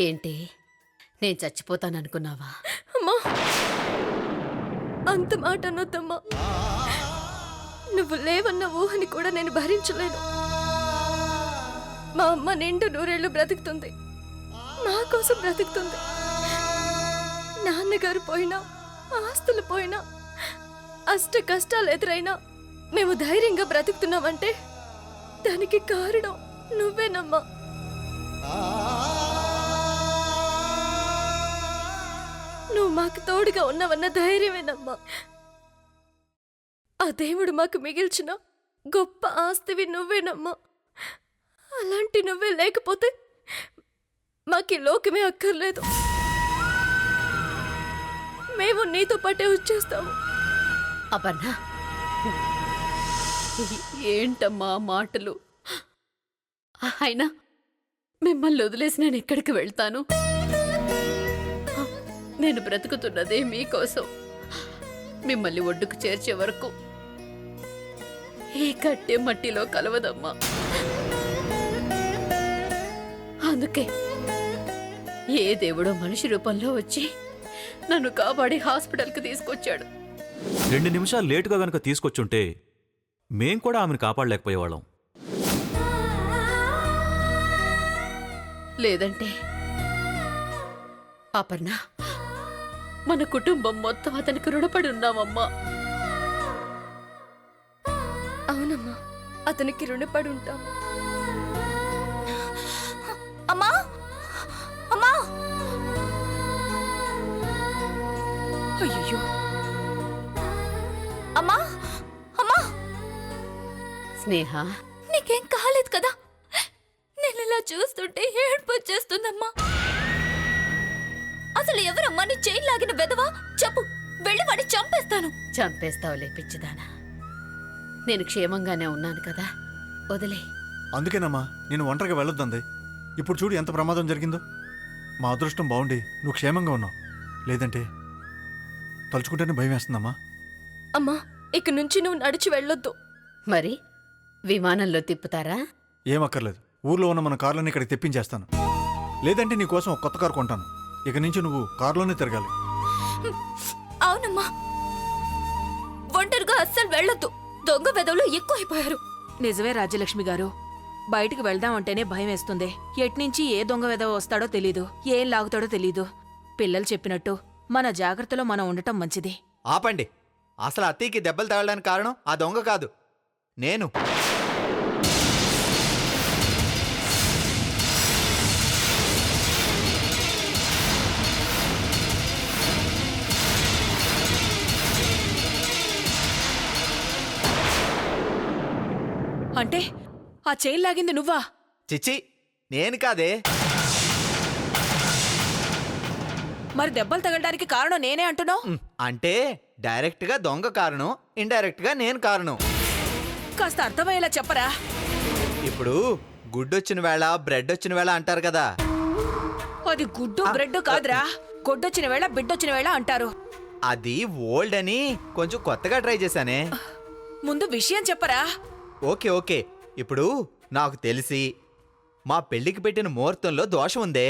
ఏంటి నేను చచ్చిపోతాననుకున్నావా? అమ్మా, అంత మాట అనొద్దమ్మా. నువ్వు లేవన్న ఊహని కూడా నేను భరించలేను. మా అమ్మ నిండు నూరేళ్లు బ్రతుకుతుంది, నా కోసం బ్రతుకుతుంది. నాన్నగారు పోయినా, ఆస్తులు పోయినా, అష్ట కష్టాలు ఎదురైనా మేము ధైర్యంగా బ్రతుకుతున్నామంటే దానికి కారణం నువ్వేనమ్మా. నువ్వు మాకు తోడుగా ఉన్నావన్న ధైర్యమేనమ్మా. ఆ దేవుడు మాకు మిగిల్చిన గొప్ప ఆస్తివి నువ్వేనమ్మా. అలాంటి నువ్వే లేకపోతే మాకు లోకమే అక్కర్లేదు. మేము నీతో పాటే వచ్చేస్తాము. అపర్ణ, ఏంటమ్మా మాటలు? అయినా మిమ్మల్ని వదిలేసి నేను ఎక్కడికి వెళ్తాను? నేను బ్రతుకుతున్నదే మీకోసం. మిమ్మల్ని ఒడ్డుకు చేర్చే వరకు ఈ కట్టె మట్టిలో కలవదమ్మా. అందుకే ఏ దేవుడో మనిషి రూపంలో వచ్చి నన్ను కాపాడి హాస్పిటల్కి తీసుకొచ్చాడు. 2 నిమిషాలు లేటుగా గనక తీసుకొచ్చుంటే మేం కూడా ఆమెను కాపాడలేకపోయేవాళ్ళం. లేదంటే అపర్ణ, మన కుటుంబం మొత్తం అతనికి రుణపడి ఉన్నామమ్మా. అవునమ్మా, అతనికి రుణపడి ఉంటాం. అమ్మా, అమ్మా! అయ్యో, అమ్మా, అమ్మా! స్నేహ, నీకేం కాలేదు కదా? నేను ఇలా చూస్తుంటే ఏడుపు వచ్చేస్తుందమ్మా. అసలు ఎవరమ్మా నీ చైన్ లాగిన వెదవా? చెప్పు, వెళ్ళి వాడిని చంపేస్తాను. చంపేస్తావులే పిచ్చిదానా. నేను క్షేమంగానే ఉన్నాను కదా, వదిలే. అందుకేనమ్మా నేను ఒంటరిగా వెళ్ళొద్దంది. ఇప్పుడు చూడు ఎంత ప్రమాదం జరిగిందో. మా అదృష్టం బాగుండి నువ్వు క్షేమంగా ఉన్నావు. లేదంటే తలుచుకుంటేనే భయం వేస్తుందమ్మా. అమ్మా, ఇక నుంచి నువ్వు నడిచి వెళ్ళొద్దు. మరి విమానంలో తిప్పుతారా? ఏమక్కర్లేదు, ఊర్లో ఉన్న మన కార్లని ఇక్కడికి తెప్పించేస్తాను. లేదంటే నీ కోసం ఒక కొత్త కారు కొంటాను. ఇక నుంచి నువ్వు కారులోనే తిరగాలి. అవునమ్మా, ఒంటరిగా అస్సలు వెళ్ళొద్దు. దొంగ వెదవులు ఎక్కువైపోయారు. నిజమే రాజ్యలక్ష్మి గారు, బయటికి వెళ్దామంటేనే భయం వేస్తుంది. ఎట్నుంచి ఏ దొంగ వెదవ వస్తాడో తెలీదు, ఏం లాగుతాడో తెలీదు. పిల్లలు చెప్పినట్టు మన జాగ్రత్తలో మనం ఉండటం మంచిది. ఆపండి. అసలు అత్తయ్యకి దెబ్బలు తగలడానికి కారణం ఆ దొంగ కాదు, నేను. అంటే ఆ చైన్ లాగింది నువ్వా? చిచ్చి, నేను కాదే. మరి దెబ్బలు తగలడానికి కారణం నేనే అంటున్నావు? అంటే డైరెక్ట్ గా దొంగ కారణం, ఇండైరెక్ట్ గా నేను కారణం. కాస్త అర్థమయ్యేలా చెప్పరా. ఇప్పుడు గుడ్డొచ్చిన వేళ బ్రెడ్ వచ్చిన వేళ అంటారు కదా. అది గుడ్డు బ్రెడ్ కాదురా, గొడ్డొచ్చిన వేళ బిడ్డొచ్చిన వేళ అంటారు. అది ఓల్డ్ అని కొంచెం కొత్తగా ట్రై చేశానే. ముందు విషయం చెప్పరా. ఓకే ఓకే, ఇప్పుడు నాకు తెలిసి మా పెళ్లికి పెట్టిన ముహూర్తంలో దోషం ఉందే.